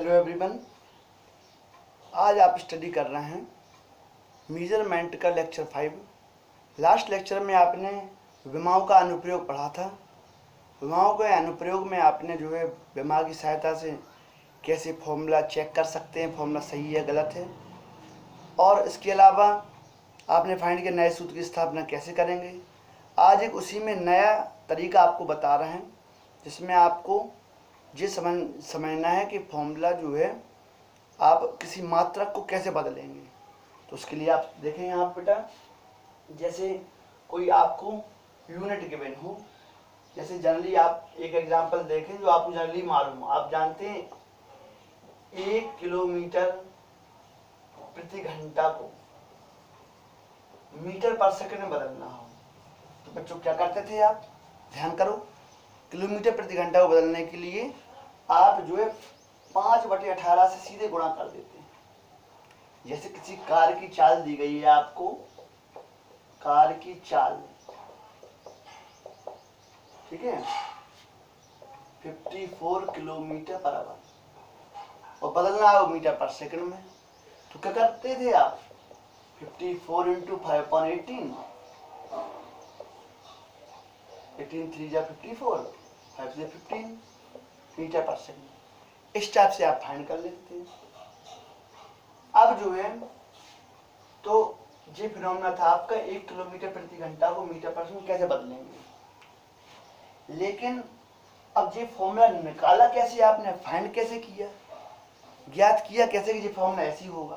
Hello everyone, आज आप study कर रहे हैं मेजरमेंट का लेक्चर 5। लास्ट लेक्चर में आपने विमाओं का अनुप्रयोग पढ़ा था। विमाओं के अनुप्रयोग में आपने जो है विमा की सहायता से कैसे फॉर्मूला चेक कर सकते हैं, फॉर्मूला सही है गलत है, और इसके अलावा आपने फाइंड के नए सूत्र की स्थापना कैसे करेंगे। आज एक उसी में नया तरीका आपको बता रहे हैं जिसमें आपको ये समझना है कि फॉर्मूला जो है आप किसी मात्रक को कैसे बदलेंगे। तो उसके लिए आप देखें यहाँ बेटा, जैसे कोई आपको यूनिट गिवन हो, जैसे जनरली आप एक एग्जांपल देखें जो आपको जनरली मालूम हो। आप जानते हैं 1 किलोमीटर प्रति घंटा को मीटर पर सेकंड में बदलना हो तो बच्चों क्या करते थे आप, ध्यान करो। किलोमीटर प्रति घंटा को बदलने के लिए आप जो है 5/18 से सीधे गुणा कर देते हैं। जैसे किसी कार की चाल दी गई है आपको, कार की चाल, ठीक है, 54 किलोमीटर पर आवर और बदलना है वो मीटर पर सेकंड में। तो क्या करते थे आप, 54 × 5/18, 18 3 जा 54, 5 से 15 मीटर पर सेकंड। इस टाइप से आप फाइंड कर लेते हैं। अब जो है तो ये फिनोमेना था आपका 1 किलोमीटर प्रति घंटा को मीटर पर सेकंड कैसे बदलेंगे। लेकिन अब ये फॉर्मूला निकाला कैसे, आपने फाइंड कैसे किया, ज्ञात किया कैसे कि ये फॉर्मूला ऐसी होगा।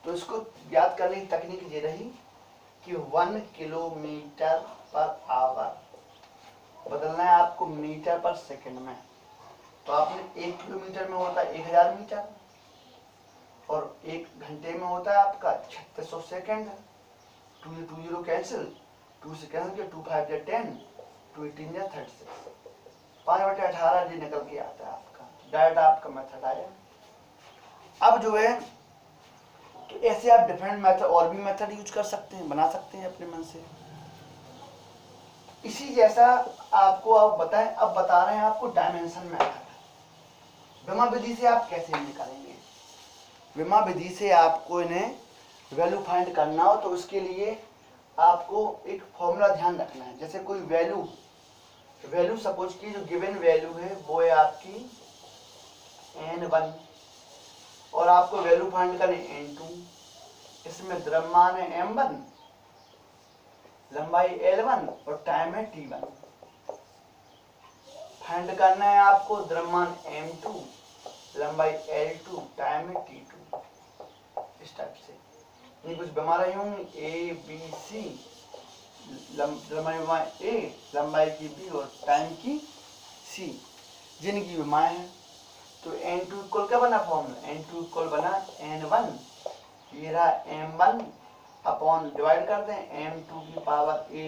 तो इसको ज्ञात करने की तकनीक ये रही कि 1 किलोमीटर पर आवर बदलना है आपको मीटर पर सेकंड में। तो आपने 1 किलोमीटर में होता है 1000 मीटर और 1 घंटे में होता है आपका 3600 सेकंड। 2 से 2 0 कैंसिल, 2 से कैंसिल किया, 2 5 या 10, 2 18 या 36, 5/18 जी निकल के आता है आपका। डायरेक्ट आपका मेथड आया। अब जो है तो ऐसे आप डिफरेंट मेथड और भी मेथड यूज कर सकते हैं, बना सकते हैं अपने मन से। इसी जैसा आपको अब बताएं, अब बता रहे हैं आपको डायमेंशन मेथड। विमा विधि से आप कैसे निकालेंगे। विमा विधि से आपको इन्हें वैल्यू फाइंड करना हो तो उसके लिए आपको एक फॉर्मूला ध्यान रखना है। जैसे कोई वैल्यू सपोज की जो गिवन वैल्यू है वो है आपकी n1 और आपको वैल्यू फाइंड करनी n2। इसमें द्रव्यमान है m1, लंबाई L1 और टाइम है t1। फाइंड करना है आपको द्रव्यमान m2, लंबाई L2, टाइम है t2। इस टाइप से ये कुछ बीमारी होंगी A B C, लंबाई A, लंबाई की B और टाइम की C, जिनकी बीमारी है। तो n2 इक्वल क्या बना फॉर्मूला, n2 इक्वल बना n1, ये रहा m1 अपॉन डिवाइड कर दें m2 की power A,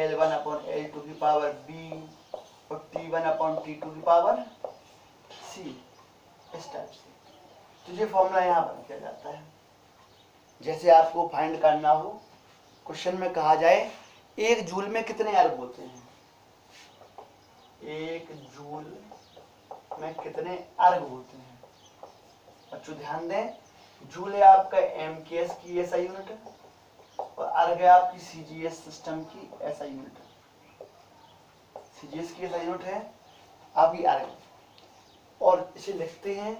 L1 upon L2 की पावर B और T1 अपॉन T2 की पावर C। इस टाइप से तो ये फॉर्मूला यहाँ बन किया जाता है। जैसे आपको फाइंड करना हो, क्वेश्चन में कहा जाए 1 जूल में कितने अर्ग होते हैं, 1 जूल में कितने अर्ग होते हैं। बच्चों ध्यान दें, जूल है आपका MKS की ऐसा यूनिट है और अर्ग है आपकी CGS सिस्टम की ऐसा यूनिट है। CGS की ऐसा यूनिट है आपकी अर्ग, और इसे लिखते हैं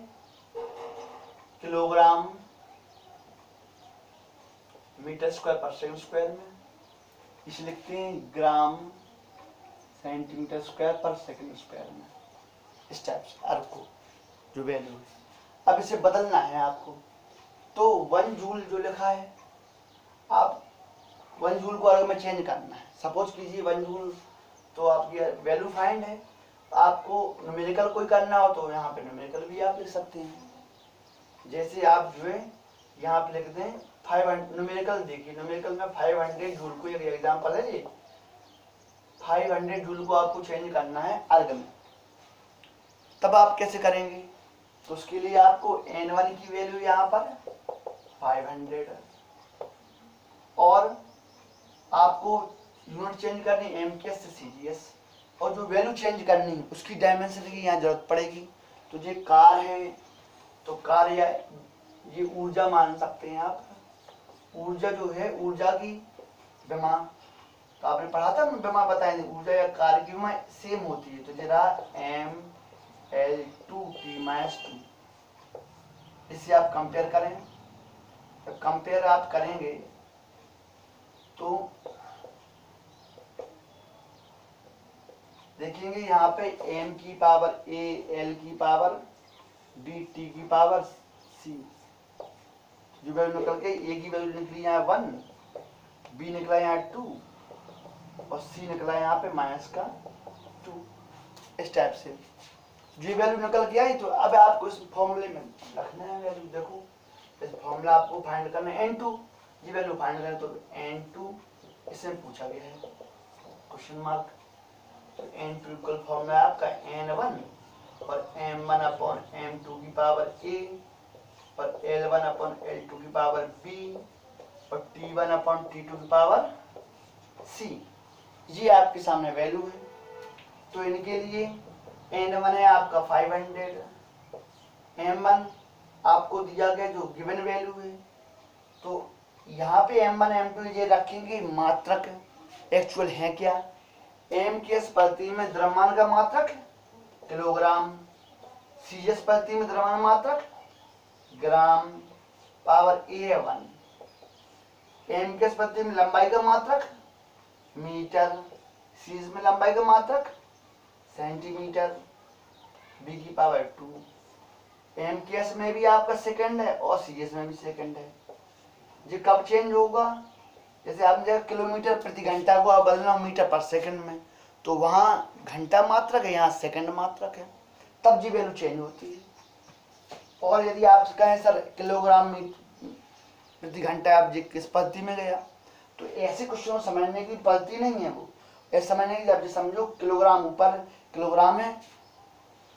किलोग्राम मीटर स्क्वायर पर सेकंड स्क्वायर में। इसे लिखते हैं ग्राम सेंटीमीटर स्क्वायर पर सेकंड स्क्वायर में। इस टाइप से अर्ग को जो वैल्यू है। अब इसे बदलना है आपको, तो 1 जूल जो लिखा है आप 1 जूल को अर्ग में चेंज करना है। सपोज कीजिए 1 जूल तो आपकी वैल्यू फाइंड है, आपको न्यूमेरिकल कोई करना हो तो यहाँ पे न्यूमेरिकल भी आप लिख सकते हैं। जैसे आप जो है यहाँ पे लिख दें 500, न्यूमेरिकल देखिए, न्यूमेरिकल में 500 जूल को एक एग्जांपल है ये, 500 जूल को आपको चेंज करना है अर्ग में। तब आप कैसे करेंगे, तो उसके लिए आपको n1 की वैल्यू यहाँ पर 500 और आपको यूनिट चेंज करनी MKS से CGS, और जो वैल्यू चेंज करनी है उसकी डायमेंशन की यहाँ जरूरत पड़ेगी। तो ये कार है, तो कार या ये ऊर्जा मान सकते हैं आप। ऊर्जा जो है, ऊर्जा की विमा, तो आपने पढ़ा था विमा बताएंगे, ऊर्जा या कार्य की विमा सेम होती है। तो जरा mL2T-2, इससे आप कंपेयर करें। तो कंपेयर आप करेंगे तो देखेंगे यहाँ पे m की पावर a, l की पावर d, t की पावर c, जो वैल्यू निकल के a की वैल्यू निकली यहाँ 1, b निकला यहाँ 2 और c निकला यहाँ पे -2। इस टाइप से जो वैल्यू निकल के आई, तो अब आपको इस फॉर्मूले में रखना है वैल्यू। देखो इस फॉर्मूला आपको फाइंड करना है n2, ये वैल्यू फाइंड करें तो n2 इसमें पूछा गया है क्वेश्चन मार्क। तो n2 इक्वल फॉर्मूला आपका n1 और m1/m2 की पावर a और l1/l2 की पावर b और t1/t2 की पावर c, ये आपके सामने वैल्यू है। तो इनके लिए n1 है आपका 500, m1 आपको दिया गया जो गिवन वैल्यू है। तो यहाँ पे m1 m2 ये रखेंगे मात्रक, एक्चुअल है क्या, m के प्रति में द्रव्यमान का मात्रक किलोग्राम, cs प्रति में द्रव्यमान मात्रक ग्राम, पावर a1, m के प्रति में लंबाई का मात्रक मीटर, cs में लंबाई का मात्रक सेंटीमीटर, b की पावर 2, mks में भी आपका सेकंड है और cs में भी सेकंड है। ये कब चेंज होगा, जैसे आपने जगह किलोमीटर प्रति घंटा को आप बदलना मीटर पर सेकंड में, तो वहाँ घंटा मात्रक है, यहाँ सेकंड मात्रक है, तब जी वैल्यू चेंज होती है। और यदि आप कहें सर किलोग्राम प्रति घंटा, आप जी किस पद्धति में गया, तो ऐसे क्वेश्चन समझने की पद्धति नहीं है वो, ऐसे समझने की, जब समझो किलोग्राम ऊपर किलोग्राम है,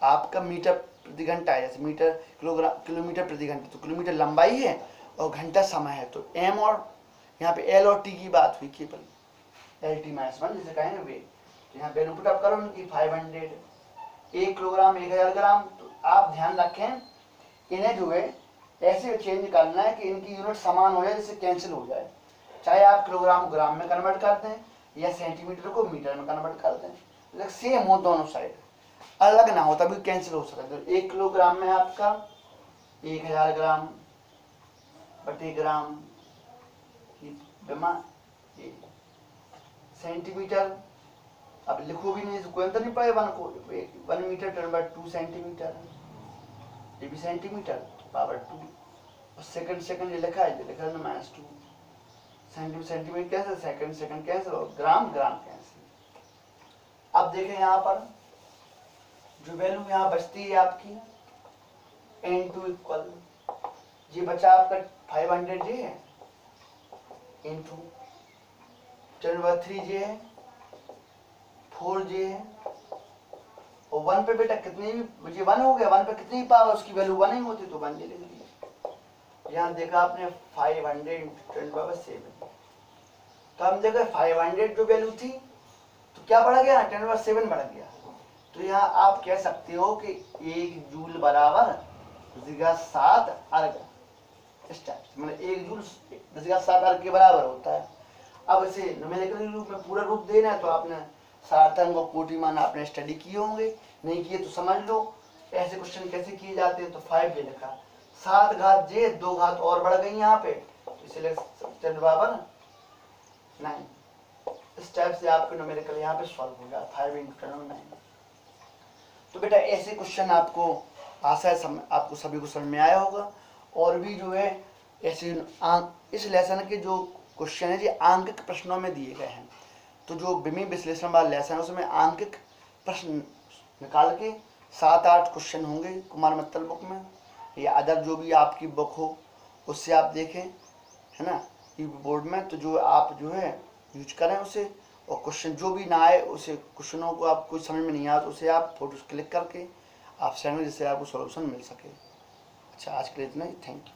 आपका मीटर प्रति घंटा है, जैसे मीटर किलोग्राम किलोमीटर प्रति घंटा, तो किलोमीटर लंबाई है और घंटा समय है। तो m और यहाँ पे l और t की बात हुई केवल, LT-1 जिसे कहेंगे वे। तो यहाँ वैल्यू पुट अप करो उनकी 500, 1 किलोग्राम 1000 ग्राम। तो आप ध्यान रखें इन्हें जो है ऐसे चेंज करना है कि इनकी यूनिट समान हो जाए, जिससे कैंसिल हो जाए, चाहे आप किलोग्राम ग्राम में कन्वर्ट कर दें या सेंटीमीटर को मीटर में कन्वर्ट कर दें, लेकिन सेम हो दोनों साइड, अलग ना हो, तभी कैंसिल हो सकता है। तो 1 किलोग्राम में आपका 1000 ग्राम बटे ग्राम सेंटीमीटर, अब लिखो भी नहीं, कोई अंतर नहीं पाए, 1 मीटर टर्न बाय 2 सेंटीमीटर, ये भी सेंटीमीटर पावर 2 और सेकंड ये लिखा है, लिखा है -2 सेंटीमीटर कैसे, सेकंड कैसे और ग्राम कैसे। अब देखें यहाँ पर जो वैल्यू यहाँ बचती है आपकी n2 इक्वल, ये बचा आपका 500 जे है इंटू 10⁻³ जे है, 4 जे है, और 1 पे बेटा कितनी भी, ये 1 हो गया, 1 पे कितनी पावर, उसकी वैल्यू 1 ही होती, तो 1 ले लेंगे। यहाँ देखा आपने 500 × 10⁻7, तो हम देखा 500 जो वैल्यू थी तो क्या बढ़ गया, 10⁻7 बढ़ गया। तो यहाँ आप कह सकते हो कि 1 जूल बराबर 10⁻7 अर्ग, इस टाइप से, मतलब 1 जूल 10⁻7 अर्ग के बराबर होता है। अब इसे न्यूमेरिकल रूप में पूरा रूप देना है, तो आपने सार्थक और कोटिमान आपने स्टडी किए होंगे, नहीं किए तो समझ लो ऐसे क्वेश्चन कैसे किए जाते हैं। तो 5 ये लिखा, 7 घात जे, 2 घात और बढ़ गई यहाँ पे, तो इसलिए 10⁻9, इस टाइप से आपके न्यूमेरिकल यहाँ पे सॉल्व हो गया 5 × 10⁻9। तो बेटा ऐसे क्वेश्चन आपको आशा है आपको सभी को समझ में आया होगा। और भी जो है ऐसे इस लेसन के जो क्वेश्चन है, ये आंकिक प्रश्नों में दिए गए हैं। तो जो विमी विश्लेषण वाला लेसन है उसमें आंकिक प्रश्न निकाल के 7-8 क्वेश्चन होंगे कुमार मित्तल बुक में, या अदर जो भी आपकी बुक हो उससे आप देखें, है ना, बोर्ड में। तो जो आप जो है यूज करें उसे, और क्वेश्चन जो भी ना आए उसे, क्वेश्चनों को आप कुछ समझ में नहीं आया तो उसे आप फोटो क्लिक करके आप सेंड में, जिससे आपको सॉल्यूशन मिल सके। अच्छा, आज के लिए इतना ही, थैंक यू।